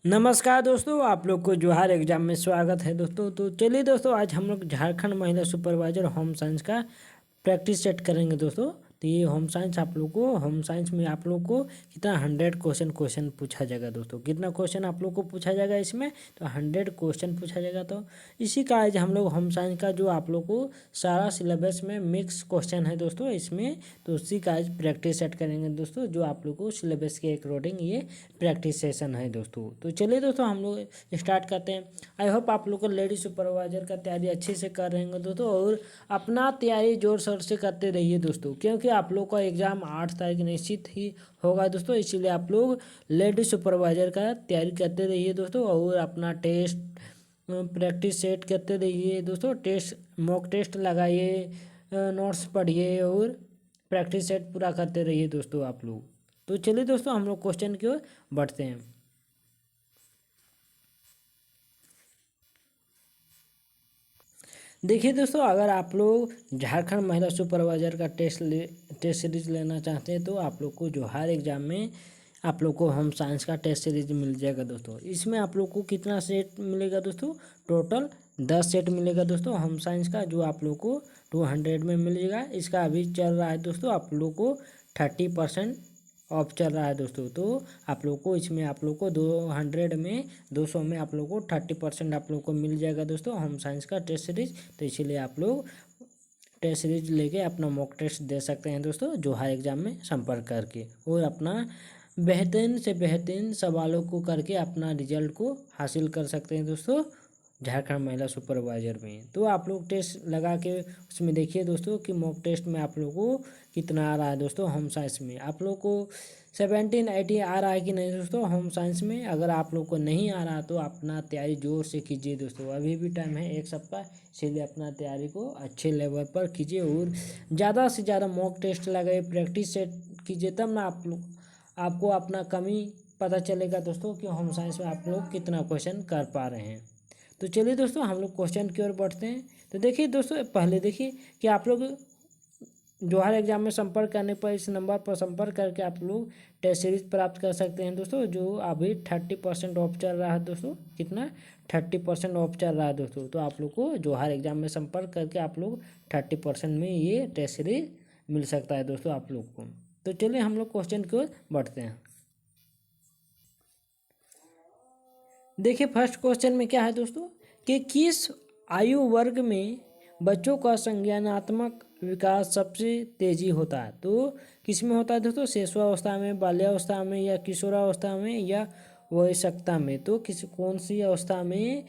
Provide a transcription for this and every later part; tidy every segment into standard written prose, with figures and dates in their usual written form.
नमस्कार दोस्तों, आप लोग को जोहार एग्जाम में स्वागत है दोस्तों। तो चलिए दोस्तों, आज हम लोग झारखंड महिला सुपरवाइजर होम साइंस का प्रैक्टिस सेट करेंगे दोस्तों। तो ये होम साइंस होम साइंस में आप लोग को कितना 100 क्वेश्चन पूछा जाएगा दोस्तों। कितना क्वेश्चन आप लोग को पूछा जाएगा इसमें, तो 100 क्वेश्चन पूछा जाएगा। तो इसी का आज हम लोग होम साइंस का जो आप लोग को सारा सिलेबस में मिक्स क्वेश्चन है दोस्तों इसमें, तो उसी का आज प्रैक्टिस सेट करेंगे दोस्तों, जो आप लोग को सिलेबस के अकॉर्डिंग ये प्रैक्टिस सेशन है दोस्तों। तो चलिए दोस्तों, हम लोग स्टार्ट करते हैं। आई होप आप लोग को लेडी सुपरवाइजर का तैयारी अच्छे से कर रहे हैं दोस्तों, और अपना तैयारी जोर शोर से करते रहिए दोस्तों, क्योंकि आप लोग का एग्ज़ाम 8 तारीख निश्चित ही होगा दोस्तों। इसीलिए आप लोग लेडी सुपरवाइजर का तैयारी करते रहिए दोस्तों, और अपना टेस्ट प्रैक्टिस सेट करते रहिए दोस्तों। मॉक टेस्ट लगाइए, नोट्स पढ़िए और प्रैक्टिस सेट पूरा करते रहिए दोस्तों आप लोग। तो चलिए दोस्तों, हम लोग क्वेश्चन की ओर बढ़ते हैं। देखिए दोस्तों, अगर आप लोग झारखंड महिला सुपरवाइजर का टेस्ट सीरीज लेना चाहते हैं, तो आप लोग को जो हर एग्जाम में आप लोग को होम साइंस का टेस्ट सीरीज मिल जाएगा दोस्तों। इसमें आप लोग को कितना सेट मिलेगा दोस्तों? टोटल 10 सेट मिलेगा दोस्तों होम साइंस का, जो आप लोग को 200 में मिलेगा। इसका अभी चल रहा है दोस्तों, आप लोग को 30% ऑफ चल रहा है दोस्तों। तो आप लोग को इसमें आप लोग को 200 में आप लोग को 30% आप लोग को मिल जाएगा दोस्तों होम साइंस का टेस्ट सीरीज। तो इसीलिए आप लोग टेस्ट सीरीज लेके अपना मॉक टेस्ट दे सकते हैं दोस्तों, जो हर एग्जाम में संपर्क करके, और अपना बेहतरीन से बेहतरीन सवालों को करके अपना रिजल्ट को हासिल कर सकते हैं दोस्तों झारखंड महिला सुपरवाइजर में। तो आप लोग टेस्ट लगा के उसमें देखिए दोस्तों कि मॉक टेस्ट में आप लोगों को कितना आ रहा है दोस्तों। होम साइंस में आप लोग को 17-18 आ रहा है कि नहीं दोस्तों होम साइंस में? अगर आप लोग को नहीं आ रहा तो अपना तैयारी जोर से कीजिए दोस्तों, अभी भी टाइम है 1 सप्ताह। इसीलिए अपना तैयारी को अच्छे लेवल पर कीजिए और ज़्यादा से ज़्यादा मॉक टेस्ट लगाइए, प्रैक्टिस सेट कीजिए, तब ना आपको अपना कमी पता चलेगा दोस्तों कि होम साइंस में आप लोग कितना क्वेश्चन कर पा रहे हैं। तो चलिए दोस्तों, हम लोग क्वेश्चन की ओर बढ़ते हैं। तो देखिए दोस्तों, पहले देखिए कि आप लोग जो हर एग्जाम में संपर्क करने पर इस नंबर पर संपर्क करके आप लोग टेस्ट सीरीज प्राप्त कर सकते हैं दोस्तों, जो अभी 30% ऑफ चल रहा है दोस्तों। कितना? 30% ऑफ चल रहा है दोस्तों। तो आप लोग को जो हर एग्जाम में संपर्क करके आप लोग 30% में ये टेस्ट सीरीज मिल सकता है दोस्तों आप लोग को। तो चलिए हम लोग क्वेश्चन की ओर बढ़ते हैं। देखिए फर्स्ट क्वेश्चन में क्या है दोस्तों कि किस आयु वर्ग में बच्चों का संज्ञानात्मक विकास सबसे तेजी होता है? तो किस में होता है दोस्तों? शिशुअवस्था में, बाल्यावस्था में, या किशोरावस्था में, या वयस्कता में? तो कौन सी अवस्था में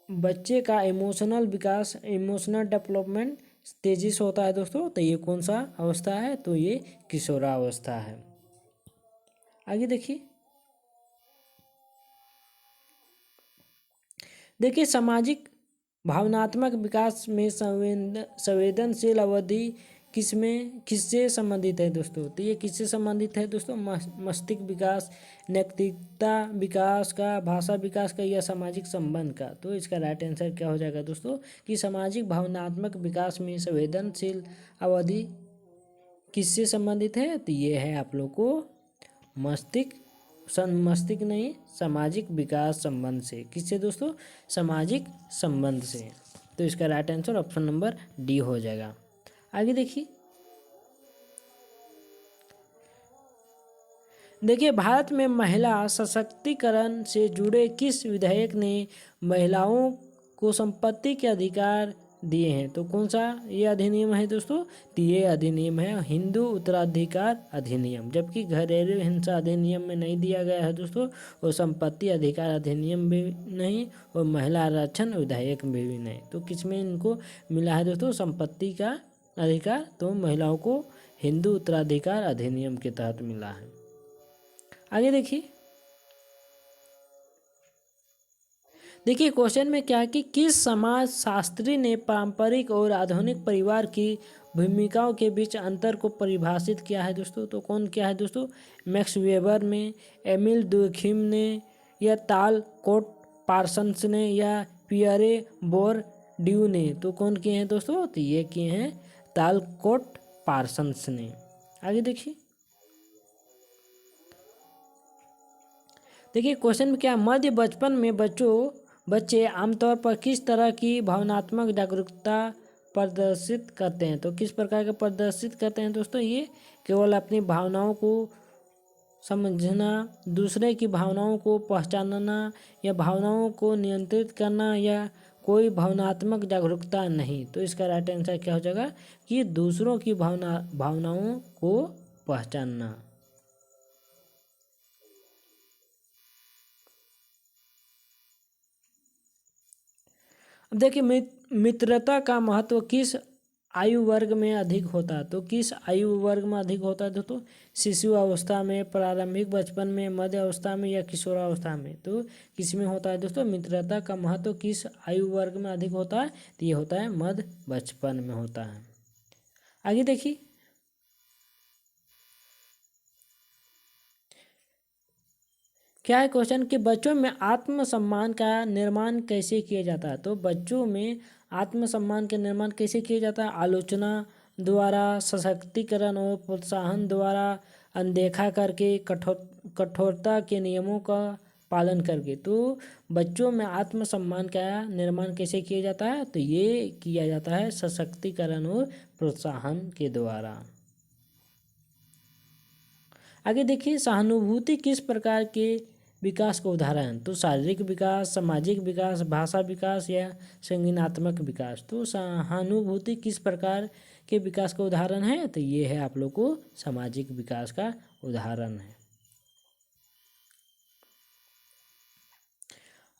बच्चे का इमोशनल विकास, इमोशनल डेवलपमेंट तेजी से होता है दोस्तों? तो ये कौन सा अवस्था है? तो ये किशोरावस्था है। आगे देखिए सामाजिक भावनात्मक विकास में संवेदनशील अवधि किससे संबंधित है दोस्तों? तो ये किससे संबंधित है दोस्तों? मस्तिष्क विकास, नैतिकता विकास का, भाषा विकास का, या सामाजिक संबंध का? तो इसका राइट आंसर क्या हो जाएगा दोस्तों कि सामाजिक भावनात्मक विकास में संवेदनशील अवधि किससे संबंधित है? तो ये है आप लोग को मस्तिष्क नहीं, सामाजिक विकास संबंध से। किससे दोस्तों? सामाजिक संबंध से। तो इसका right answer option number D हो जाएगा। आगे देखिए भारत में महिला सशक्तिकरण से जुड़े किस विधेयक ने महिलाओं को संपत्ति के अधिकार दिए हैं? तो कौन सा ये अधिनियम है दोस्तों? तो ये अधिनियम है हिंदू उत्तराधिकार अधिनियम, जबकि घरेलू हिंसा अधिनियम में नहीं दिया गया है दोस्तों, और संपत्ति अधिकार अधिनियम भी नहीं, और महिला आरक्षण विधेयक में भी नहीं। तो किसमें इनको मिला है दोस्तों संपत्ति का अधिकार? तो महिलाओं को हिंदू उत्तराधिकार अधिनियम के तहत मिला है। आगे देखिए क्वेश्चन में क्या है कि किस समाज शास्त्री ने पारंपरिक और आधुनिक परिवार की भूमिकाओं के बीच अंतर को परिभाषित किया है दोस्तों? तो कौन किया है दोस्तों? मैक्स वेबर में, एमिल दुर्खिम ने, या टाल कोट पार्सन्स ने, या पियरे बोरड्यू ने? तो कौन किए हैं दोस्तों? तो ये किए हैं टाल कोट पार्सन्स ने। आगे देखिए क्वेश्चन में क्या, मध्य बचपन में बच्चे आमतौर पर किस तरह की भावनात्मक जागरूकता प्रदर्शित करते हैं। तो किस प्रकार के प्रदर्शित करते हैं दोस्तों, ये केवल अपनी भावनाओं को समझना, दूसरे की भावनाओं को पहचानना या भावनाओं को नियंत्रित करना, या कोई भावनात्मक जागरूकता नहीं। तो इसका राइट आंसर क्या हो जाएगा कि दूसरों की भावनाओं को पहचानना। अब देखिए मित्रता का महत्व किस आयु वर्ग में अधिक होता है। तो किस आयु वर्ग में अधिक होता है दोस्तों, शिशु अवस्था में, प्रारंभिक बचपन में, मध्य अवस्था में या किशोरावस्था में। तो किस में होता है दोस्तों, मित्रता का महत्व किस आयु वर्ग में अधिक होता है, तो ये होता है मध्य बचपन में होता है। आगे देखिए, क्या है क्वेश्चन कि बच्चों में आत्मसम्मान का निर्माण कैसे किया जाता है। तो बच्चों में आत्मसम्मान का निर्माण कैसे किया जाता है, आलोचना द्वारा, सशक्तिकरण और प्रोत्साहन द्वारा, अनदेखा करके, कठोरता के नियमों का पालन करके। तो बच्चों में आत्मसम्मान का निर्माण कैसे किया जाता है, तो ये किया जाता है सशक्तिकरण और प्रोत्साहन के द्वारा। आगे देखिए, सहानुभूति किस प्रकार के विकास का उदाहरण। तो शारीरिक विकास, सामाजिक विकास, भाषा विकास या संज्ञानात्मक विकास। तो सहानुभूति किस प्रकार के विकास का उदाहरण है, तो ये है आप लोग को सामाजिक विकास का उदाहरण है।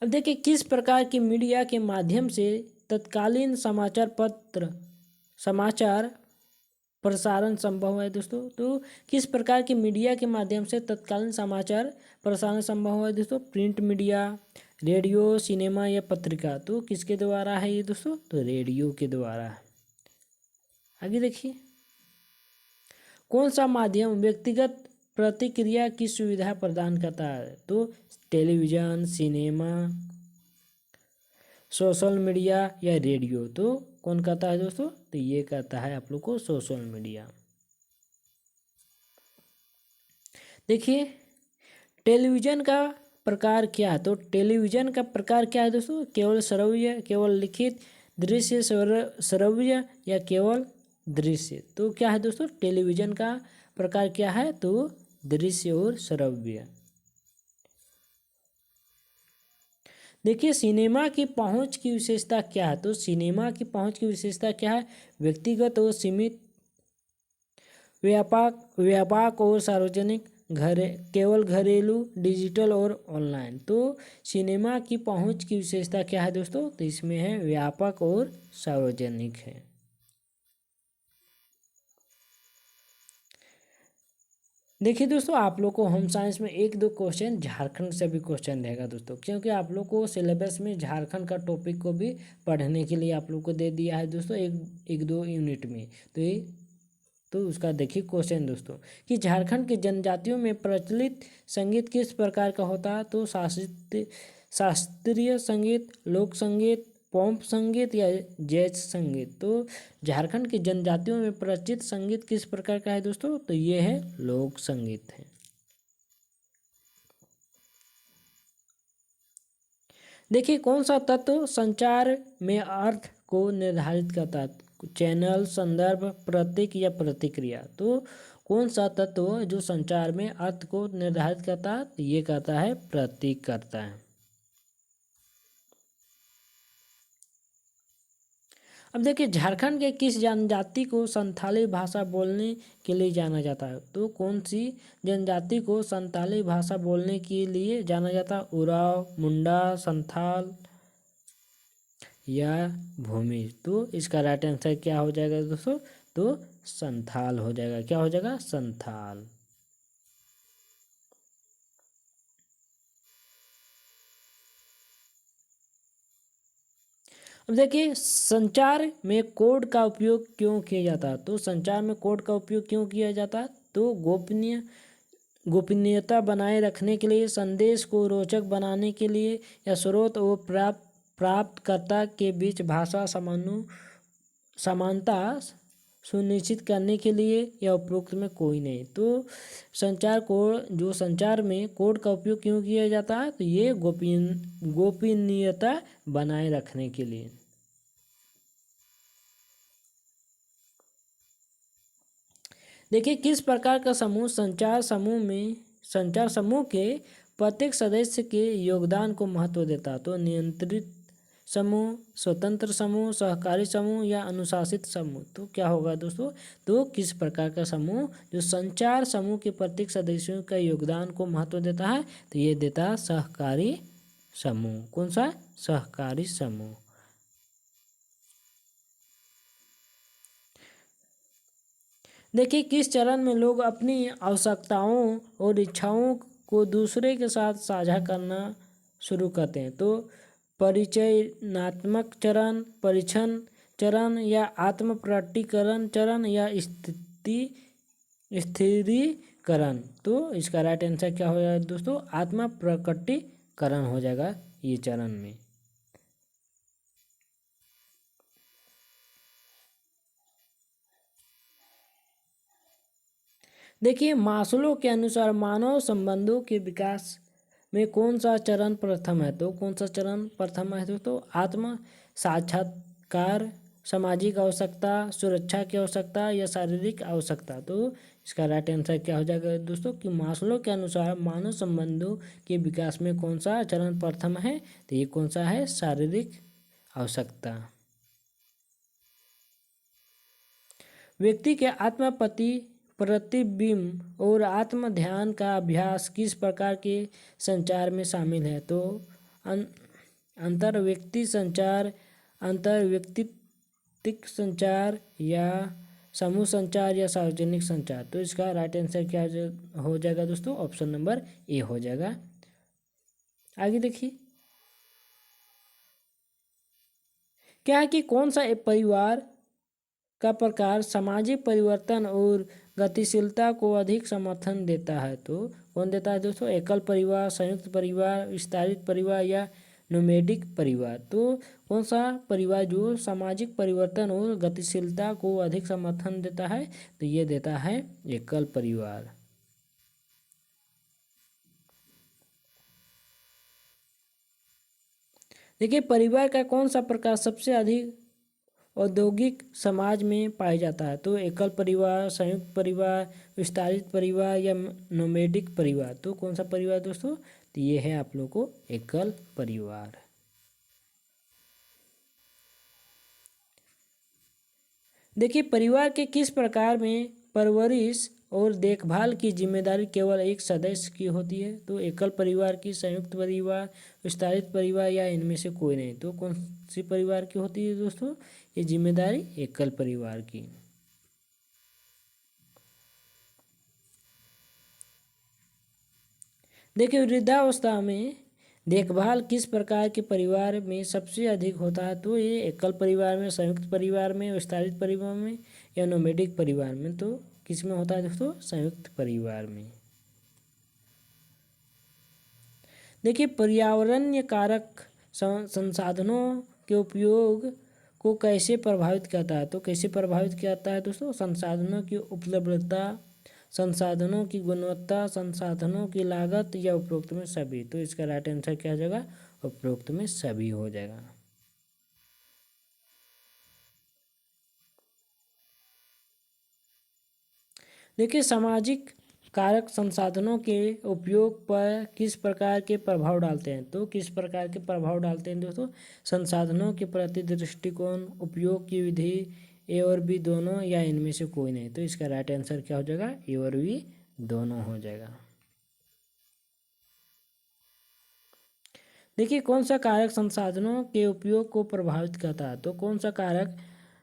अब देखिए, किस प्रकार की मीडिया के माध्यम से तत्कालीन समाचार प्रसारण संभव है दोस्तों। तो किस प्रकार की मीडिया के माध्यम से तत्कालीन समाचार प्रसारण संभव है दोस्तों, प्रिंट मीडिया, रेडियो, सिनेमा या पत्रिका। तो किसके द्वारा है ये दोस्तों, तो रेडियो के द्वारा है। आगे देखिए, कौन सा माध्यम व्यक्तिगत प्रतिक्रिया की सुविधा प्रदान करता है। तो टेलीविज़न, सिनेमा, सोशल मीडिया या रेडियो। तो कौन कहता है दोस्तों, तो ये कहता है आप लोग को सोशल मीडिया। देखिए, टेलीविज़न का प्रकार क्या है। तो टेलीविज़न का प्रकार क्या है दोस्तों, केवल श्रव्य, केवल लिखित, दृश्य, श्रव्य या केवल दृश्य। तो क्या है दोस्तों, टेलीविज़न का प्रकार क्या है, तो दृश्य और श्रव्य। देखिए, सिनेमा की पहुंच की विशेषता क्या है। तो सिनेमा की पहुंच की विशेषता क्या है, व्यक्तिगत और सीमित, व्यापक और सार्वजनिक, केवल घरेलू, डिजिटल और ऑनलाइन। तो सिनेमा की पहुंच की विशेषता क्या है दोस्तों, तो इसमें है व्यापक और सार्वजनिक है। देखिए दोस्तों, आप लोग को होम साइंस में एक दो क्वेश्चन झारखंड से भी क्वेश्चन रहेगा दोस्तों, क्योंकि आप लोग को सिलेबस में झारखंड का टॉपिक को भी पढ़ने के लिए आप लोग को दे दिया है दोस्तों, एक दो यूनिट में। तो उसका देखिए क्वेश्चन दोस्तों कि झारखंड के जनजातियों में प्रचलित संगीत किस प्रकार का होता है। तो शास्त्रीय संगीत, लोक संगीत, पॉप संगीत या जैज संगीत। तो झारखंड की जनजातियों में प्रचलित संगीत किस प्रकार का है दोस्तों, तो ये है लोक संगीत है। देखिए, कौन सा तत्व संचार में अर्थ को निर्धारित करता है, चैनल, संदर्भ, प्रतीक या प्रतिक्रिया। तो कौन सा तत्व जो संचार में अर्थ को निर्धारित करता है, तो ये कहता है प्रतीक करता है। अब देखिए, झारखंड के किस जनजाति को संथाली भाषा बोलने के लिए जाना जाता है। तो कौन सी जनजाति को संथाली भाषा बोलने के लिए जाना जाता है, उराव, मुंडा, संथाल या भूमि। तो इसका राइट आंसर क्या हो जाएगा दोस्तों, तो संथाल हो जाएगा। क्या हो जाएगा, संथाल। अब देखिए, संचार में कोड का उपयोग क्यों किया जाता है। तो संचार में कोड का उपयोग क्यों किया जाता है, तो गोपनीयता बनाए रखने के लिए, संदेश को रोचक बनाने के लिए, या स्रोत और प्राप्तकर्ता के बीच भाषा समानता सुनिश्चित करने के लिए या उपरोक्त में कोई नहीं। तो संचार कोड, जो संचार में कोड का उपयोग क्यों किया जाता है, तो ये गोपनीयता बनाए रखने के लिए। देखिए किस प्रकार का समूह संचार समूह के प्रत्येक सदस्य के योगदान को महत्व देता है। तो नियंत्रित समूह, स्वतंत्र समूह, सहकारी समूह या अनुशासित समूह। तो क्या होगा दोस्तों, तो किस प्रकार का समूह जो संचार समूह के प्रत्येक सदस्यों का योगदान को महत्व देता है, तो ये देता है सहकारी समूह। कौन सा, सहकारी समूह। देखिए किस चरण में लोग अपनी आवश्यकताओं और इच्छाओं को दूसरे के साथ साझा करना शुरू करते हैं। तो परिचयनात्मक चरण, परीक्षण चरण या आत्म प्रकटीकरण चरण या स्थिरीकरण। तो इसका राइट आंसर क्या हो जाएगा दोस्तों, आत्म प्रकटीकरण हो जाएगा ये चरण में। देखिए मास्लो के अनुसार मानव संबंधों के विकास में कौन सा चरण प्रथम है, तो कौन सा चरण प्रथम है दोस्तों, आत्म साक्षात्कार, सामाजिक आवश्यकता, सुरक्षा की आवश्यकता या शारीरिक आवश्यकता। तो इसका राइट आंसर क्या हो जाएगा दोस्तों, कि मास्लो के अनुसार मानव संबंधों के विकास में कौन सा चरण प्रथम है, तो ये कौन सा है, शारीरिक आवश्यकता। व्यक्ति के प्रतिबिंब और आत्म ध्यान का अभ्यास किस प्रकार के संचार में शामिल है, तो अंतर्व्यक्ति संचार, अंतर्व्यक्तिक संचार या समूह संचार या सार्वजनिक संचार। तो इसका राइट आंसर क्या हो जाएगा दोस्तों, ऑप्शन नंबर ए हो जाएगा। आगे देखिए क्या है कि कौन सा एक परिवार का प्रकार सामाजिक परिवर्तन और गतिशीलता को अधिक समर्थन देता है, तो कौन देता है दोस्तों, एकल परिवार, संयुक्त परिवार, विस्तारित परिवार या नोमैडिक परिवार। तो कौन सा परिवार जो सामाजिक परिवर्तन और गतिशीलता को अधिक समर्थन देता है, तो ये देता है एकल परिवार। देखिए परिवार का कौन सा प्रकार सबसे अधिक औद्योगिक समाज में पाया जाता है, तो एकल परिवार, संयुक्त परिवार, विस्तारित परिवार या नोमैडिक परिवार। तो कौन सा परिवार दोस्तों, तो ये है आप लोगों को एकल परिवार। देखिए परिवार के किस प्रकार में परवरिश और देखभाल की जिम्मेदारी केवल एक सदस्य की होती है, तो एकल परिवार की, संयुक्त परिवार, विस्तारित परिवार या इनमें से कोई नहीं। तो कौन सी परिवार की होती है दोस्तों, ये जिम्मेदारी एकल परिवार की। देखिए वृद्धावस्था में देखभाल किस प्रकार के परिवार में सबसे अधिक होता है, तो ये एकल परिवार में, संयुक्त परिवार में, विस्तारित परिवार में या नोमैडिक परिवार में। तो किस में होता है दोस्तों, संयुक्त परिवार में। देखिए पर्यावरणीय कारक संसाधनों के उपयोग को कैसे प्रभावित करता है, तो कैसे प्रभावित करता है दोस्तों, संसाधनों की उपलब्धता, संसाधनों की गुणवत्ता, संसाधनों की लागत या उपरोक्त में सभी। तो इसका राइट आंसर क्या हो जाएगा, उपरोक्त में सभी हो जाएगा। देखिए सामाजिक कारक संसाधनों के उपयोग पर किस प्रकार के प्रभाव डालते हैं, तो किस प्रकार के प्रभाव डालते हैं दोस्तों, संसाधनों के प्रति दृष्टिकोण, उपयोग की विधि, ए और बी दोनों या इनमें से कोई नहीं। तो इसका राइट आंसर क्या हो जाएगा, ए और बी दोनों हो जाएगा। देखिए कौन सा कारक संसाधनों के उपयोग को प्रभावित करता है, तो कौन सा कारक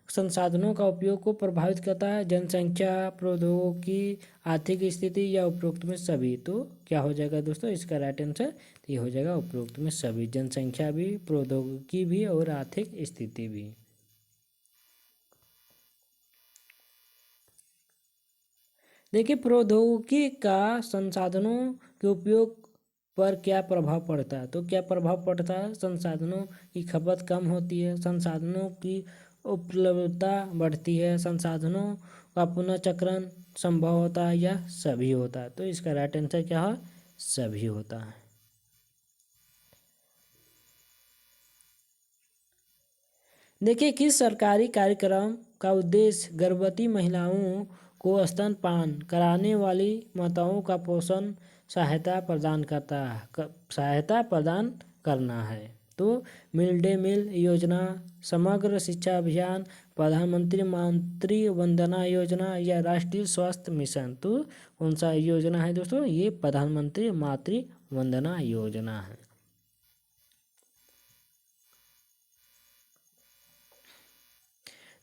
संसाधनों का उपयोग को प्रभावित करता है, जनसंख्या, प्रौद्योगिकी, आर्थिक स्थिति या उपरोक्त में सभी। तो क्या हो जाएगा दोस्तों, इसका राइट आंसर तो ये हो जाएगा उपरोक्त में सभी, जनसंख्या भी, प्रौद्योगिकी भी और आर्थिक स्थिति भी। देखिए प्रौद्योगिकी का संसाधनों के उपयोग पर क्या प्रभाव पड़ता है, तो क्या प्रभाव पड़ता है, संसाधनों की खपत कम होती है, संसाधनों की उपलब्धता बढ़ती है, संसाधनों का पुनर्चक्रण संभव होता है, या सभी होता है। तो इसका राइट आंसर क्या है, सभी होता है। देखिए, किस सरकारी कार्यक्रम का उद्देश्य गर्भवती महिलाओं को स्तनपान कराने वाली माताओं का पोषण सहायता प्रदान करना है। तो मिड डे मील योजना, समग्र शिक्षा अभियान, प्रधानमंत्री मातृ वंदना योजना, या राष्ट्रीय स्वास्थ्य मिशन। तो कौन सा योजना है दोस्तों, ये प्रधानमंत्री मातृ वंदना योजना है।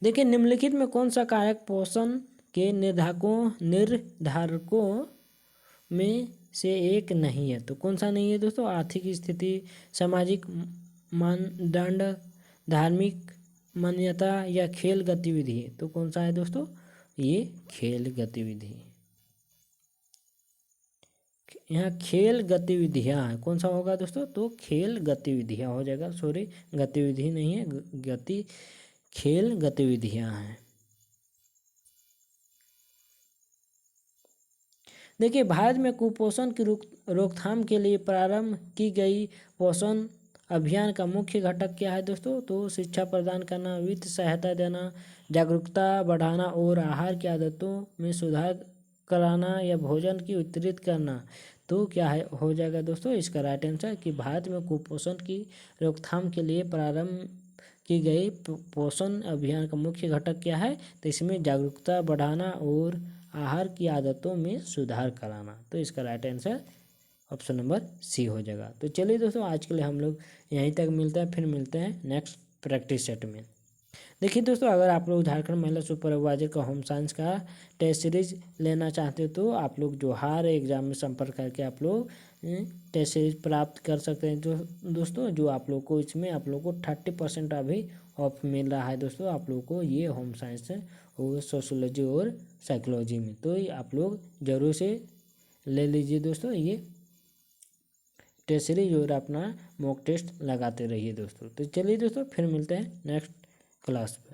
देखिए, निम्नलिखित में कौन सा कारक पोषण के निर्धारकों में से एक नहीं है। तो कौन सा नहीं है दोस्तों, आर्थिक स्थिति, सामाजिक मानदंड, धार्मिक मान्यता, या खेल गतिविधि। तो कौन सा है दोस्तों, ये खेल गतिविधि। यहाँ खेल गतिविधियाँ है, कौन सा होगा दोस्तों, तो खेल गतिविधियाँ हो जाएगा। सॉरी, गतिविधि नहीं है, खेल गतिविधियाँ हैं। देखिए, भारत में कुपोषण की रोकथाम के लिए प्रारंभ की गई पोषण अभियान का मुख्य घटक क्या है दोस्तों, तो शिक्षा प्रदान करना, वित्त सहायता देना, जागरूकता बढ़ाना और आहार की आदतों में सुधार कराना, या भोजन की वितरित करना। तो क्या है हो जाएगा दोस्तों, इसका राइट आंसर कि भारत में कुपोषण की रोकथाम के लिए प्रारंभ की गई पोषण अभियान का मुख्य घटक क्या है, तो इसमें जागरूकता बढ़ाना और आहार की आदतों में सुधार कराना। तो इसका right answer option number C हो जाएगा। तो चलिए दोस्तों, आज के लिए हम लोग यहीं तक मिलते हैं, फिर मिलते हैं नेक्स्ट प्रैक्टिस सेट में। देखिए दोस्तों, अगर आप लोग झारखंड महिला सुपरवाइजर का होम साइंस का टेस्ट सीरीज लेना चाहते हो तो आप लोग जोहार एग्जाम में संपर्क करके आप लोग टेस्ट सीरीज प्राप्त कर सकते हैं। दोस्तों, जो आप लोग को इसमें आप लोग को 30% अभी ऑफ मिल रहा है दोस्तों, आप लोग को ये होम साइंस और सोशोलॉजी और साइकोलॉजी में। तो आप लोग जरूर से ले लीजिए दोस्तों ये टेस्ट सीरीज, और अपना मॉक टेस्ट लगाते रहिए दोस्तों। तो चलिए दोस्तों, फिर मिलते हैं नेक्स्ट क्लास में।